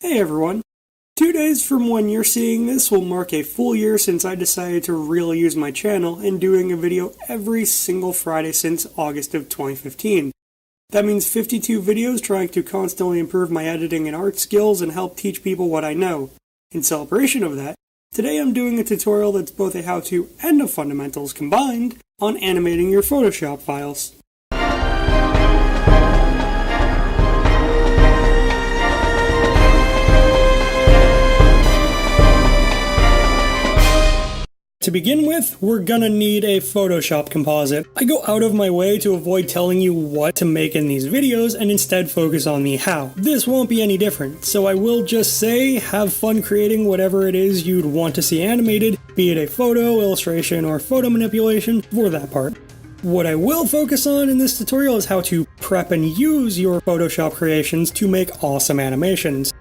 Hey everyone! 2 days from when you're seeing this will mark a full year since I decided to really use my channel and doing a video every single Friday since August of 2015. That means 52 videos trying to constantly improve my editing and art skills and help teach people what I know. In celebration of that, today I'm doing a tutorial that's both a how-to and a fundamentals combined on animating your Photoshop files. To begin with, we're gonna need a Photoshop composite. I go out of my way to avoid telling you what to make in these videos and instead focus on the how. This won't be any different, so I will just say have fun creating whatever it is you'd want to see animated, be it a photo, illustration, or photo manipulation, for that part. What I will focus on in this tutorial is how to prep and use your Photoshop creations to make awesome animations.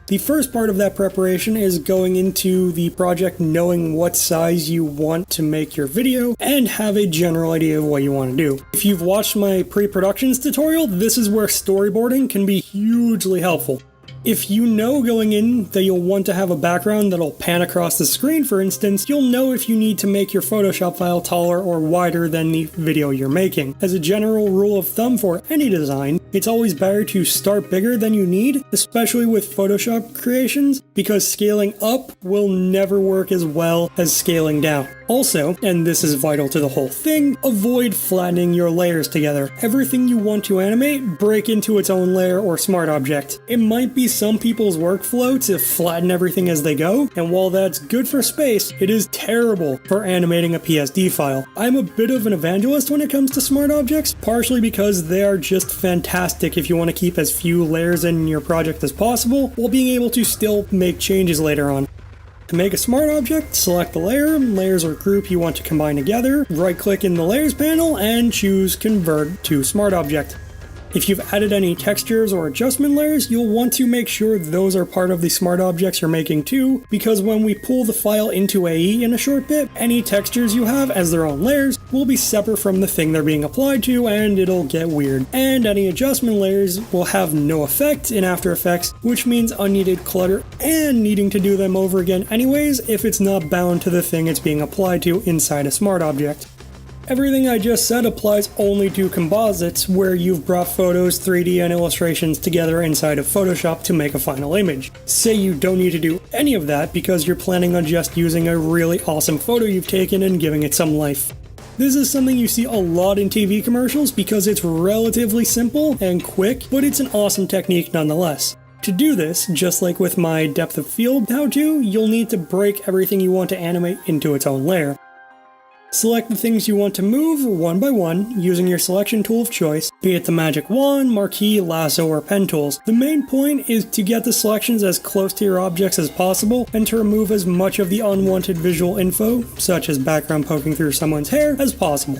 The first part of that preparation is going into the project knowing what size you want to make your video and have a general idea of what you want to do. If you've watched my pre-productions tutorial, this is where storyboarding can be hugely helpful. If you know going in that you'll want to have a background that'll pan across the screen, for instance, you'll know if you need to make your Photoshop file taller or wider than the video you're making. As a general rule of thumb for any design, it's always better to start bigger than you need, especially with Photoshop creations, because scaling up will never work as well as scaling down. Also, and this is vital to the whole thing, avoid flattening your layers together. Everything you want to animate, break into its own layer or smart object. It might be some people's workflow to flatten everything as they go, and while that's good for space, it is terrible for animating a PSD file. I'm a bit of an evangelist when it comes to smart objects, partially because they are just fantastic if you want to keep as few layers in your project as possible, while being able to still make changes later on. To make a smart object, select the layer, layers or group you want to combine together, right-click in the Layers panel, and choose Convert to Smart Object. If you've added any textures or adjustment layers, you'll want to make sure those are part of the smart objects you're making too, because when we pull the file into AE in a short bit, any textures you have as their own layers will be separate from the thing they're being applied to, and it'll get weird. And any adjustment layers will have no effect in After Effects, which means unneeded clutter and needing to do them over again anyways if it's not bound to the thing it's being applied to inside a smart object. Everything I just said applies only to composites, where you've brought photos, 3D, and illustrations together inside of Photoshop to make a final image. Say you don't need to do any of that because you're planning on just using a really awesome photo you've taken and giving it some life. This is something you see a lot in TV commercials because it's relatively simple and quick, but it's an awesome technique nonetheless. To do this, just like with my depth of field how-to, you'll need to break everything you want to animate into its own layer. Select the things you want to move one by one using your selection tool of choice, be it the magic wand, marquee, lasso, or pen tools. The main point is to get the selections as close to your objects as possible and to remove as much of the unwanted visual info, such as background poking through someone's hair, as possible.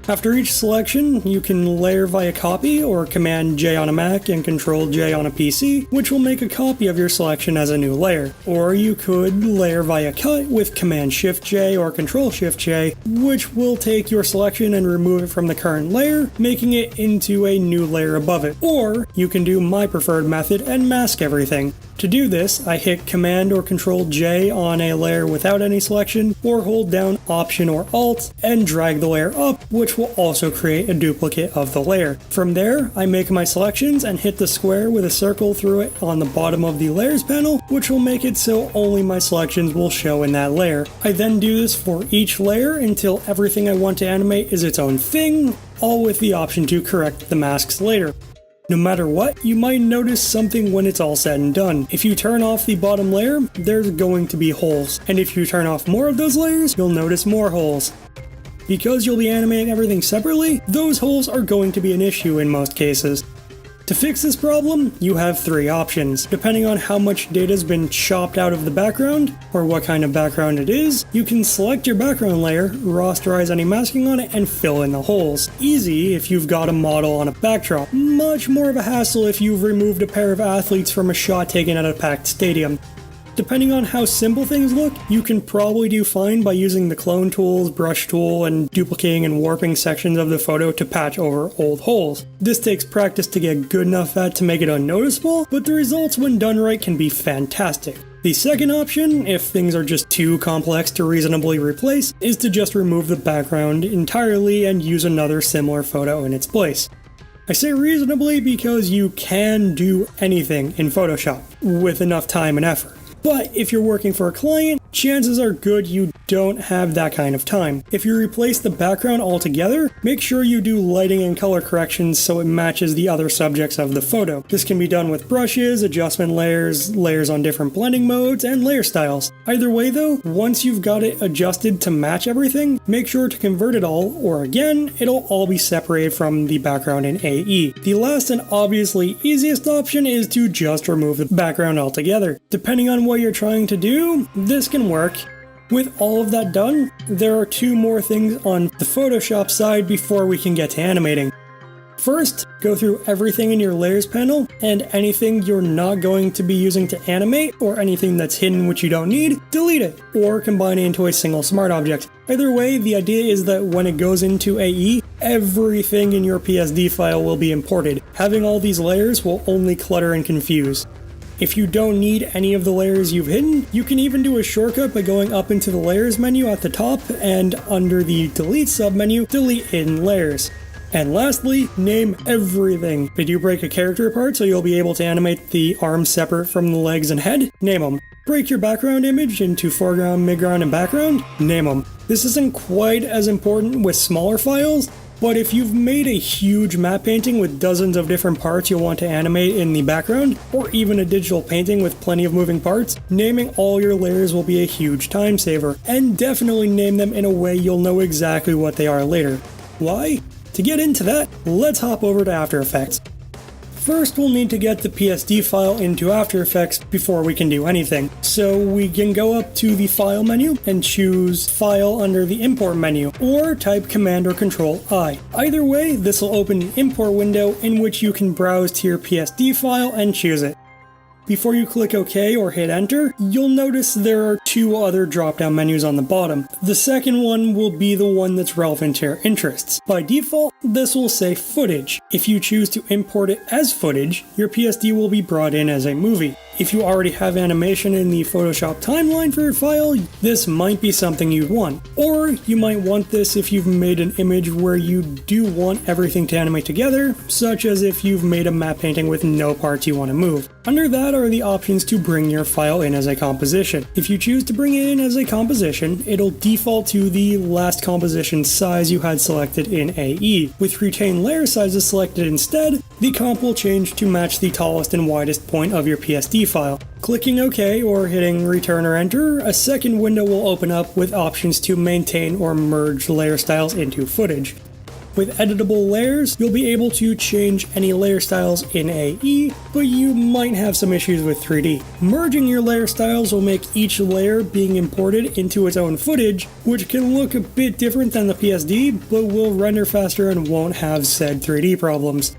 After each selection, you can layer via copy or Command J on a Mac and Control J on a PC, which will make a copy of your selection as a new layer. Or you could layer via cut with Command Shift J or Control Shift J, which will take your selection and remove it from the current layer, making it into a new layer above it. Or you can do my preferred method and mask everything. To do this, I hit Command or Control J on a layer without any selection, or hold down Option or Alt and drag the layer up, which will also create a duplicate of the layer. From there, I make my selections and hit the square with a circle through it on the bottom of the Layers panel, which will make it so only my selections will show in that layer. I then do this for each layer until everything I want to animate is its own thing, all with the option to correct the masks later. No matter what, you might notice something when it's all said and done. If you turn off the bottom layer, there's going to be holes, and if you turn off more of those layers, you'll notice more holes. Because you'll be animating everything separately, those holes are going to be an issue in most cases. To fix this problem, you have three options. Depending on how much data has been chopped out of the background, or what kind of background it is, you can select your background layer, rasterize any masking on it, and fill in the holes. Easy if you've got a model on a backdrop. Much more of a hassle if you've removed a pair of athletes from a shot taken at a packed stadium. Depending on how simple things look, you can probably do fine by using the clone tools, brush tool, and duplicating and warping sections of the photo to patch over old holes. This takes practice to get good enough at to make it unnoticeable, but the results when done right can be fantastic. The second option, if things are just too complex to reasonably replace, is to just remove the background entirely and use another similar photo in its place. I say reasonably because you can do anything in Photoshop with enough time and effort. But if you're working for a client, chances are good you don't have that kind of time. If you replace the background altogether, make sure you do lighting and color corrections so it matches the other subjects of the photo. This can be done with brushes, adjustment layers, layers on different blending modes, and layer styles. Either way though, once you've got it adjusted to match everything, make sure to convert it all, or again, it'll all be separated from the background in AE. The last and obviously easiest option is to just remove the background altogether. Depending on what you're trying to do, this can work. With all of that done, there are two more things on the Photoshop side before we can get to animating. First, go through everything in your layers panel, and anything you're not going to be using to animate, or anything that's hidden which you don't need, delete it, or combine it into a single smart object. Either way, the idea is that when it goes into AE, everything in your PSD file will be imported. Having all these layers will only clutter and confuse. If you don't need any of the layers you've hidden, you can even do a shortcut by going up into the layers menu at the top and under the delete submenu, delete hidden layers. And lastly, name everything. Did you break a character apart so you'll be able to animate the arms separate from the legs and head? Name them. Break your background image into foreground, midground, and background? Name them. This isn't quite as important with smaller files, but if you've made a huge matte painting with dozens of different parts you'll want to animate in the background, or even a digital painting with plenty of moving parts, naming all your layers will be a huge time saver, and definitely name them in a way you'll know exactly what they are later. Why? To get into that, let's hop over to After Effects. First, we'll need to get the PSD file into After Effects before we can do anything. So we can go up to the File menu and choose File under the Import menu, or type Command or Control I. Either way, this will open an import window in which you can browse to your PSD file and choose it. Before you click OK or hit enter, you'll notice there are two other drop-down menus on the bottom. The second one will be the one that's relevant to your interests. By default, this will say footage. If you choose to import it as footage, your PSD will be brought in as a movie. If you already have animation in the Photoshop timeline for your file, this might be something you'd want. Or you might want this if you've made an image where you do want everything to animate together, such as if you've made a matte painting with no parts you want to move. Under that are the options to bring your file in as a composition. If you choose to bring it in as a composition, it'll default to the last composition size you had selected in AE. With retained layer sizes selected instead, the comp will change to match the tallest and widest point of your PSD file. Clicking OK or hitting return or enter, a second window will open up with options to maintain or merge layer styles into footage. With editable layers, you'll be able to change any layer styles in AE, but you might have some issues with 3D. Merging your layer styles will make each layer being imported into its own footage, which can look a bit different than the PSD, but will render faster and won't have said 3D problems.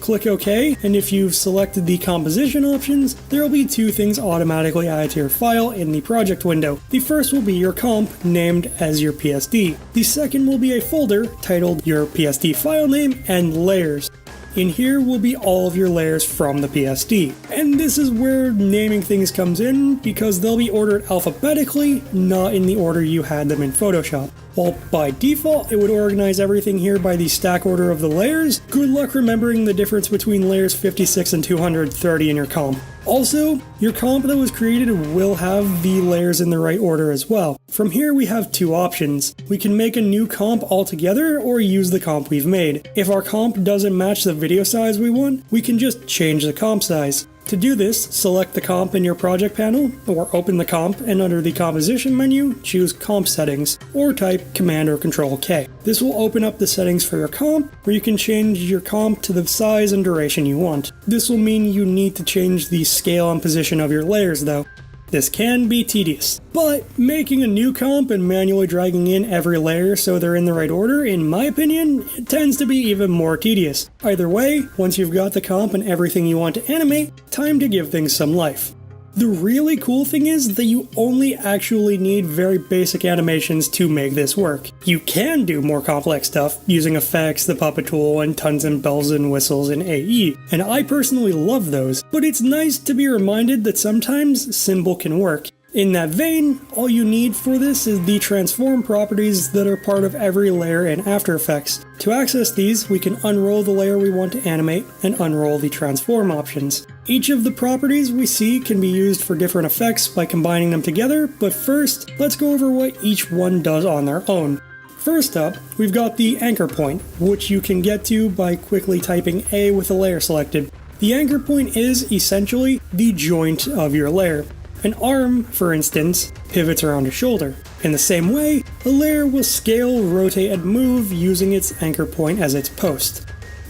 Click OK, and if you've selected the composition options, there will be two things automatically added to your file in the project window. The first will be your comp, named as your PSD. The second will be a folder titled your PSD file name and layers. In here will be all of your layers from the PSD. And this is where naming things comes in, because they'll be ordered alphabetically, not in the order you had them in Photoshop. While by default it would organize everything here by the stack order of the layers, good luck remembering the difference between layers 56 and 230 in your comp. Also, your comp that was created will have the layers in the right order as well. From here we have two options. We can make a new comp altogether or use the comp we've made. If our comp doesn't match the video size we want, we can just change the comp size. To do this, select the comp in your project panel, or open the comp and under the composition menu, choose comp settings, or type Command or Control K. This will open up the settings for your comp, where you can change your comp to the size and duration you want. This will mean you need to change the scale and position of your layers though. This can be tedious, but making a new comp and manually dragging in every layer so they're in the right order, in my opinion, it tends to be even more tedious. Either way, once you've got the comp and everything you want to animate, time to give things some life. The really cool thing is that you only actually need very basic animations to make this work. You can do more complex stuff using effects, the puppet tool, and tons of bells and whistles in AE, and I personally love those, but it's nice to be reminded that sometimes simple can work. In that vein, all you need for this is the transform properties that are part of every layer in After Effects. To access these, we can unroll the layer we want to animate and unroll the transform options. Each of the properties we see can be used for different effects by combining them together, but first, let's go over what each one does on their own. First up, we've got the anchor point, which you can get to by quickly typing A with a layer selected. The anchor point is essentially the joint of your layer. An arm, for instance, pivots around a shoulder. In the same way, a layer will scale, rotate, and move using its anchor point as its post.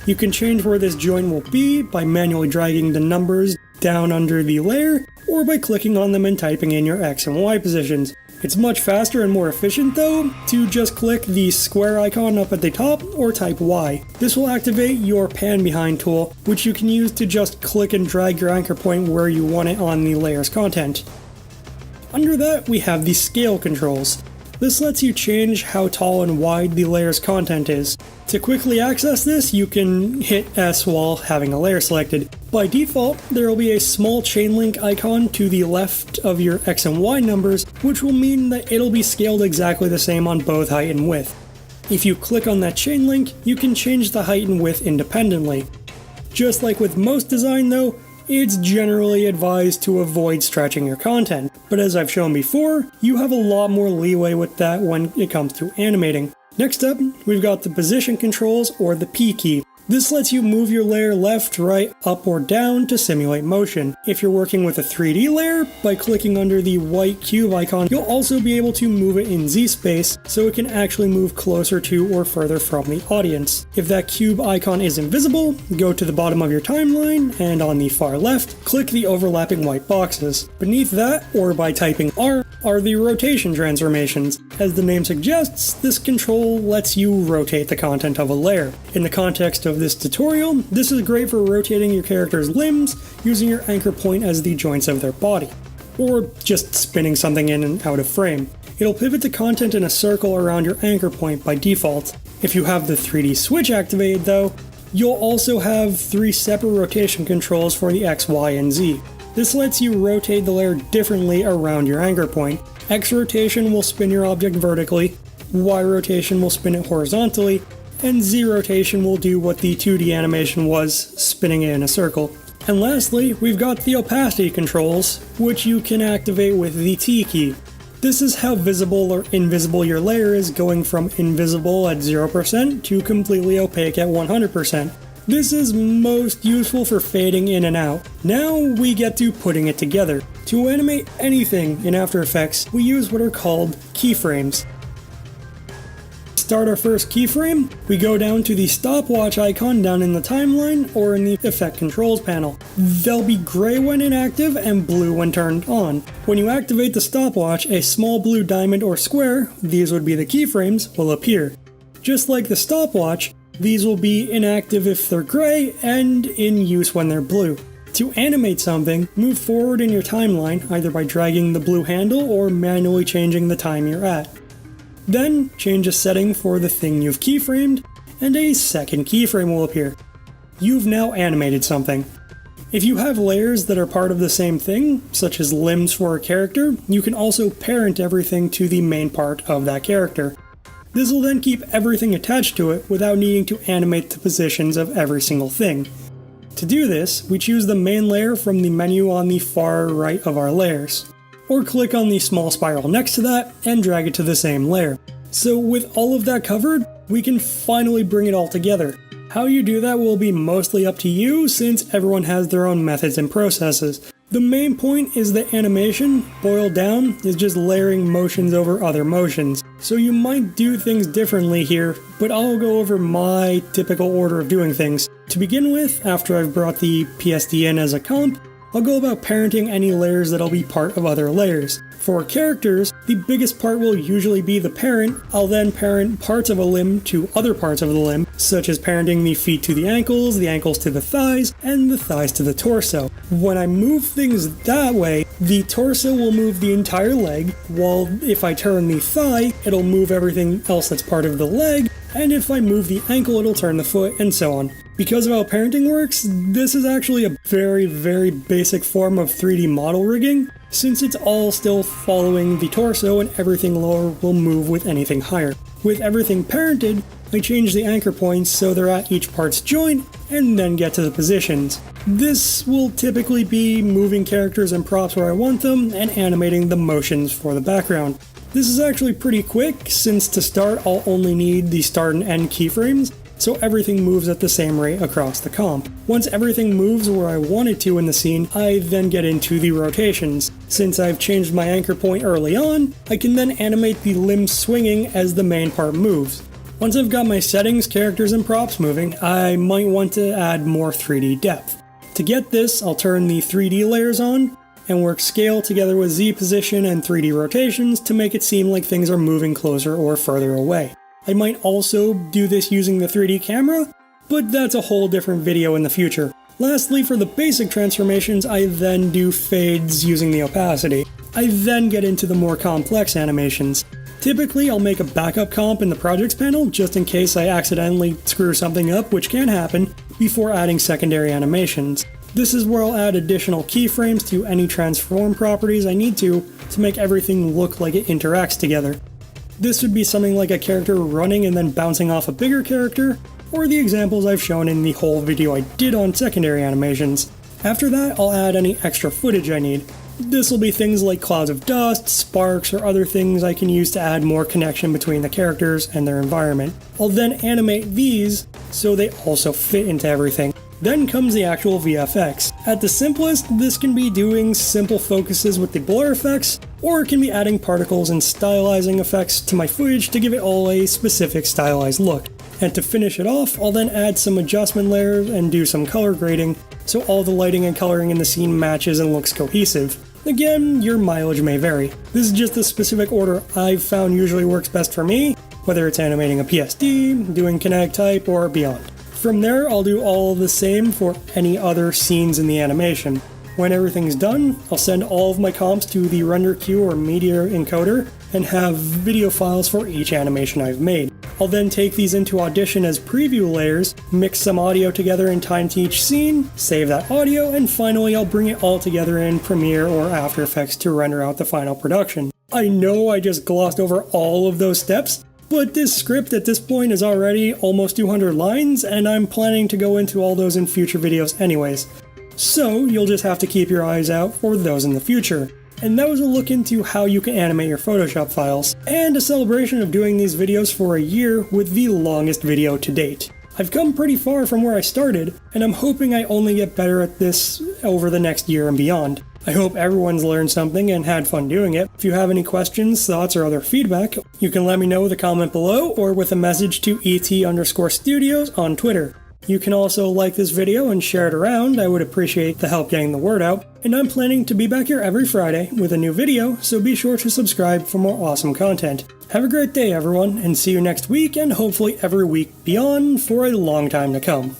You can change where this joint will be by manually dragging the numbers down under the layer, or by clicking on them and typing in your X and Y positions. It's much faster and more efficient though to just click the square icon up at the top or type Y. This will activate your pan behind tool, which you can use to just click and drag your anchor point where you want it on the layer's content. Under that, we have the scale controls. This lets you change how tall and wide the layer's content is. To quickly access this, you can hit S while having a layer selected. By default, there will be a small chain link icon to the left of your X and Y numbers, which will mean that it'll be scaled exactly the same on both height and width. If you click on that chain link, you can change the height and width independently. Just like with most design though, it's generally advised to avoid stretching your content, but as I've shown before, you have a lot more leeway with that when it comes to animating. Next up, we've got the position controls, or the P key. This lets you move your layer left, right, up, or down to simulate motion. If you're working with a 3D layer, by clicking under the white cube icon, you'll also be able to move it in Z-space, so it can actually move closer to or further from the audience. If that cube icon is invisible, go to the bottom of your timeline, and on the far left, click the overlapping white boxes. Beneath that, or by typing R, are the rotation transformations. As the name suggests, this control lets you rotate the content of a layer. In the context of this tutorial, this is great for rotating your character's limbs using your anchor point as the joints of their body, or just spinning something in and out of frame. It'll pivot the content in a circle around your anchor point by default. If you have the 3D switch activated though, you'll also have 3 separate rotation controls for the X, Y, and Z. This lets you rotate the layer differently around your anchor point. X rotation will spin your object vertically, Y rotation will spin it horizontally, and Z rotation will do what the 2D animation was, spinning it in a circle. And lastly, we've got the opacity controls, which you can activate with the T key. This is how visible or invisible your layer is, going from invisible at 0% to completely opaque at 100%. This is most useful for fading in and out. Now we get to putting it together. To animate anything in After Effects, we use what are called keyframes. To start our first keyframe, we go down to the stopwatch icon down in the timeline or in the Effect Controls panel. They'll be gray when inactive and blue when turned on. When you activate the stopwatch, a small blue diamond or square, these would be the keyframes, will appear. Just like the stopwatch, these will be inactive if they're gray and in use when they're blue. To animate something, move forward in your timeline either by dragging the blue handle or manually changing the time you're at. Then, change a setting for the thing you've keyframed, and a second keyframe will appear. You've now animated something. If you have layers that are part of the same thing, such as limbs for a character, you can also parent everything to the main part of that character. This will then keep everything attached to it without needing to animate the positions of every single thing. To do this, we choose the main layer from the menu on the far right of our layers, or click on the small spiral next to that and drag it to the same layer. So with all of that covered, we can finally bring it all together. How you do that will be mostly up to you, since everyone has their own methods and processes. The main point is that animation, boiled down, is just layering motions over other motions. So you might do things differently here, but I'll go over my typical order of doing things. To begin with, after I've brought the PSD in as a comp, I'll go about parenting any layers that'll be part of other layers. For characters, the biggest part will usually be the parent. I'll then parent parts of a limb to other parts of the limb, such as parenting the feet to the ankles to the thighs, and the thighs to the torso. When I move things that way, the torso will move the entire leg, while if I turn the thigh, it'll move everything else that's part of the leg, and if I move the ankle, it'll turn the foot, and so on. Because of how parenting works, this is actually a very, very basic form of 3D model rigging, since it's all still following the torso and everything lower will move with anything higher. With everything parented, I change the anchor points so they're at each part's joint, and then get to the positions. This will typically be moving characters and props where I want them, and animating the motions for the background. This is actually pretty quick, since to start I'll only need the start and end keyframes, so everything moves at the same rate across the comp. Once everything moves where I want it to in the scene, I then get into the rotations. Since I've changed my anchor point early on, I can then animate the limbs swinging as the main part moves. Once I've got my settings, characters, and props moving, I might want to add more 3D depth. To get this, I'll turn the 3D layers on, and work scale together with Z position and 3D rotations to make it seem like things are moving closer or further away. I might also do this using the 3D camera, but that's a whole different video in the future. Lastly, for the basic transformations, I then do fades using the opacity. I then get into the more complex animations. Typically, I'll make a backup comp in the projects panel just in case I accidentally screw something up, which can happen, before adding secondary animations. This is where I'll add additional keyframes to any transform properties I need to make everything look like it interacts together. This would be something like a character running and then bouncing off a bigger character, or the examples I've shown in the whole video I did on secondary animations. After that, I'll add any extra footage I need. This will be things like clouds of dust, sparks, or other things I can use to add more connection between the characters and their environment. I'll then animate these so they also fit into everything. Then comes the actual VFX. At the simplest, this can be doing simple focuses with the blur effects, or it can be adding particles and stylizing effects to my footage to give it all a specific stylized look. And to finish it off, I'll then add some adjustment layers and do some color grading, so all the lighting and coloring in the scene matches and looks cohesive. Again, your mileage may vary. This is just the specific order I've found usually works best for me, whether it's animating a PSD, doing kinetic type, or beyond. From there, I'll do all the same for any other scenes in the animation. When everything's done, I'll send all of my comps to the render queue or media encoder and have video files for each animation I've made. I'll then take these into Audition as preview layers, mix some audio together in time to each scene, save that audio, and finally I'll bring it all together in Premiere or After Effects to render out the final production. I know I just glossed over all of those steps, but this script at this point is already almost 200 lines, and I'm planning to go into all those in future videos anyways. So you'll just have to keep your eyes out for those in the future. And that was a look into how you can animate your Photoshop files, and a celebration of doing these videos for a year with the longest video to date. I've come pretty far from where I started, and I'm hoping I only get better at this over the next year and beyond. I hope everyone's learned something and had fun doing it. If you have any questions, thoughts, or other feedback, you can let me know with a comment below or with a message to ET_studios on Twitter. You can also like this video and share it around. I would appreciate the help getting the word out. And I'm planning to be back here every Friday with a new video, so be sure to subscribe for more awesome content. Have a great day, everyone, and see you next week and hopefully every week beyond for a long time to come.